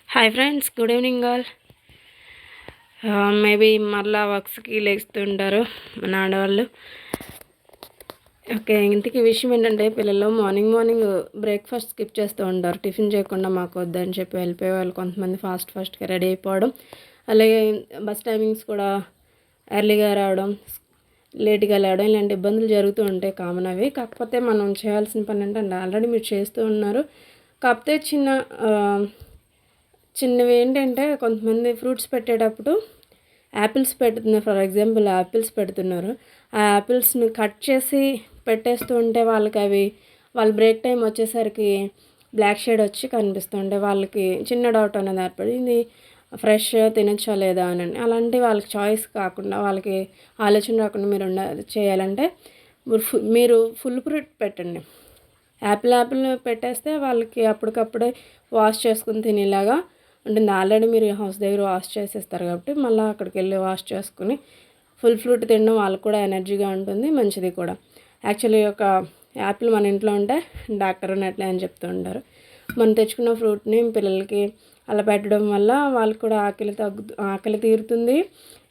Hi friends, good evening all. Maybe మళ్ళా వర్క్స్కి లేస్తుంటారు మన ఆడవాళ్ళు. ఓకే, ఇంతకీ విషయం ఏంటంటే పిల్లలు మార్నింగ్ బ్రేక్ఫాస్ట్ స్కిప్ చేస్తూ ఉంటారు. టిఫిన్ చేయకుండా మాకు వద్దని చెప్పి వెళ్ళిపోయే వాళ్ళు కొంతమంది ఫాస్ట్గా రెడీ అయిపోవడం, అలాగే బస్ టైమింగ్స్ కూడా ఎర్లీగా రావడం, లేట్గా లేవడం, ఇలాంటి ఇబ్బందులు జరుగుతూ ఉంటాయి, కామన్ అవి. కాకపోతే మనం చేయాల్సిన పని ఏంటంటే ఆల్రెడీ మీరు చేస్తూ ఉన్నారు. కాకపోతే చిన్నవి ఏంటంటే కొంతమంది ఫ్రూట్స్ పెట్టేటప్పుడు యాపిల్స్ పెడుతున్నారు. ఫర్ ఎగ్జాంపుల్ యాపిల్స్ పెడుతున్నారు. ఆ యాపిల్స్ని కట్ చేసి పెట్టేస్తూ ఉంటే వాళ్ళకి వాళ్ళ బ్రేక్ టైం వచ్చేసరికి బ్లాక్ షేడ్ వచ్చి కనిపిస్తుంటే వాళ్ళకి చిన్న డౌట్ అనేది ఏర్పడింది, ఫ్రెష్ తినచ్చా లేదా అని. అలాంటి వాళ్ళకి చాయిస్ కాకుండా, వాళ్ళకి ఆలోచన రాకుండా మీరు చేయాలంటే మీరు ఫుల్ ఫ్రూట్ పెట్టండి. యాపిల్ పెట్టేస్తే వాళ్ళకి అప్పటికప్పుడే వాష్ చేసుకుని తినేలాగా ఉంటుంది. ఆల్రెడీ మీరు హౌస్ దగ్గర వాష్ చేసేస్తారు కాబట్టి మళ్ళీ అక్కడికి వెళ్ళి వాష్ చేసుకుని ఫుల్ ఫ్రూట్ తినడం వాళ్ళకు కూడా ఎనర్జీగా ఉంటుంది, మంచిది కూడా. యాక్చువల్లీ ఒక యాపిల్ మన ఇంట్లో ఉంటే డాక్టర్ ఉన్నట్లే అని చెప్తూ ఉంటారు. మనం తెచ్చుకున్న ఫ్రూట్ని పిల్లలకి అలా పెట్టడం వల్ల వాళ్ళకి కూడా ఆకలి తీరుతుంది.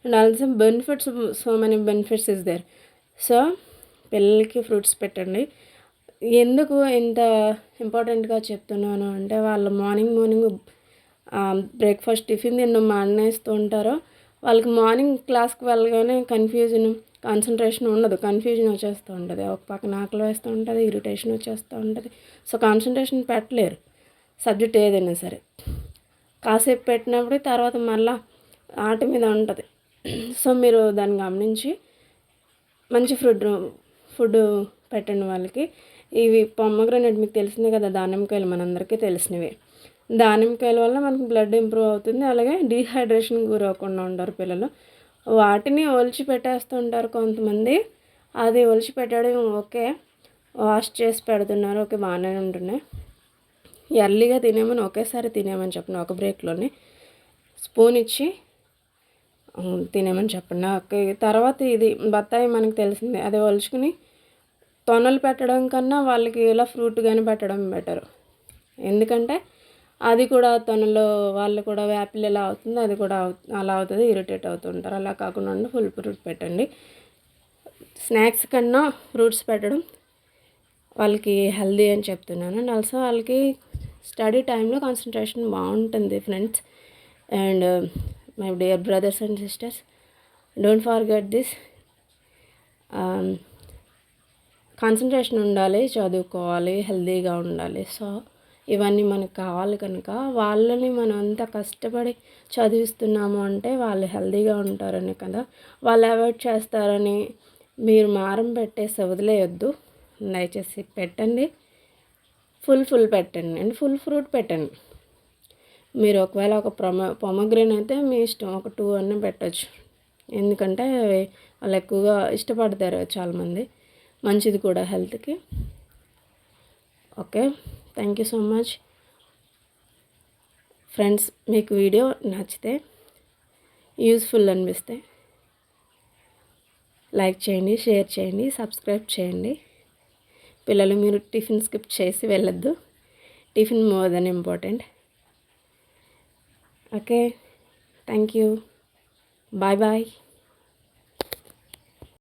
And also benefits, so many benefits is there. So పిల్లలకి ఫ్రూట్స్ పెట్టండి. ఎందుకు ఇంత ఇంపార్టెంట్గా చెప్తున్నాను అంటే, వాళ్ళు మార్నింగ్ బ్రేక్ఫాస్ట్ టిఫిన్ తినడం మానేస్తూ ఉంటారో వాళ్ళకి మార్నింగ్ క్లాస్కి వెళ్ళగానే కాన్సన్ట్రేషన్ ఉండదు, కన్ఫ్యూజన్ వచ్చేస్తూ ఉంటుంది. ఒక పక్కన ఆకలి వేస్తూ ఉంటుంది, ఇరిటేషన్ వచ్చేస్తూ ఉంటుంది. సో కాన్సన్ట్రేషన్ పెట్టలేరు సబ్జెక్ట్ ఏదైనా సరే. కాసేపు పెట్టినప్పుడు తర్వాత మళ్ళీ ఆట మీద ఉంటుంది. సో మీరు దాన్ని గమనించి మంచి ఫుడ్ పెట్టండి వాళ్ళకి. ఇవి పొమ్మగ్రనేట్ మీకు తెలిసిందే కదా, దానిమ్మకాయలు మనందరికీ తెలిసినవి. దానిమ్మకాయల వల్ల మనకు బ్లడ్ ఇంప్రూవ్ అవుతుంది, అలాగే డీహైడ్రేషన్ గురవకుండా ఉంటారు పిల్లలు. వాటిని ఒలిచి పెట్టేస్తుంటారు కొంతమంది. అది ఒలిచి పెట్టడం ఓకే, వాష్ చేసి పెడుతున్నారు, ఓకే, బాగానే ఉంటున్నాయి. ఎర్లీగా తినేమని ఒకేసారి తినేమని చెప్పండి, ఒక బ్రేక్లోనే స్పూన్ ఇచ్చి తినేమని చెప్పండి. ఓకే, తర్వాత ఇది బత్తాయి మనకు తెలిసిందే, అది ఒలుచుకుని తొనలు పెట్టడం కన్నా వాళ్ళకి ఇలా ఫ్రూట్ కానీ పెట్టడం బెటర్. ఎందుకంటే అది కూడా తొనలో వాళ్ళు కూడా యాపిల్ ఎలా అవుతుంది, అది కూడా అలా అవుతుంది, ఇరిటేట్ అవుతుంటారు. అలా కాకుండా ఫుల్ ఫ్రూట్ పెట్టండి. స్నాక్స్ కన్నా ఫ్రూట్స్ పెట్టడం వాళ్ళకి హెల్దీ అని చెప్తున్నాను. అండ్ ఆల్సో వాళ్ళకి స్టడీ టైంలో కాన్సన్ట్రేషన్ బాగుంటుంది friends. And my dear brothers and sisters, don't forget this. Concentration ఉండాలి, చదువుకోవాలి, హెల్దీగా ఉండాలి. సో ఇవన్నీ మనకు కావాలి కనుక వాళ్ళని మనం అంత కష్టపడి చదివిస్తున్నాము అంటే వాళ్ళు హెల్దీగా ఉంటారని కదా. వాళ్ళు అవాయిడ్ చేస్తారని మీరు మారం పెట్టేసి వదిలేయొద్దు. దయచేసి పెట్టండి, ఫుల్ పెట్టండి అండ్ ఫుల్ ఫ్రూట్ పెట్టండి. మీరు ఒకవేళ ఒక పొమగ్రెనేట్ అయితే మీ ఇష్టం, ఒక 2 అన్న పెట్టచ్చు. ఎందుకంటే వాళ్ళు ఎక్కువగా ఇష్టపడతారు చాలామంది, మంచిది కూడా హెల్త్కి. Okay, thank you so much friends. మీకు వీడియో నచ్చితే, యూస్ఫుల్ అనిపిస్తే లైక్ చేయండి, షేర్ చేయండి, సబ్స్క్రైబ్ చేయండి. పిల్లలు మీరు టిఫిన్ స్కిప్ చేసి వెళ్ళొద్దు, tiffin more than important. Okay, thank you, bye bye.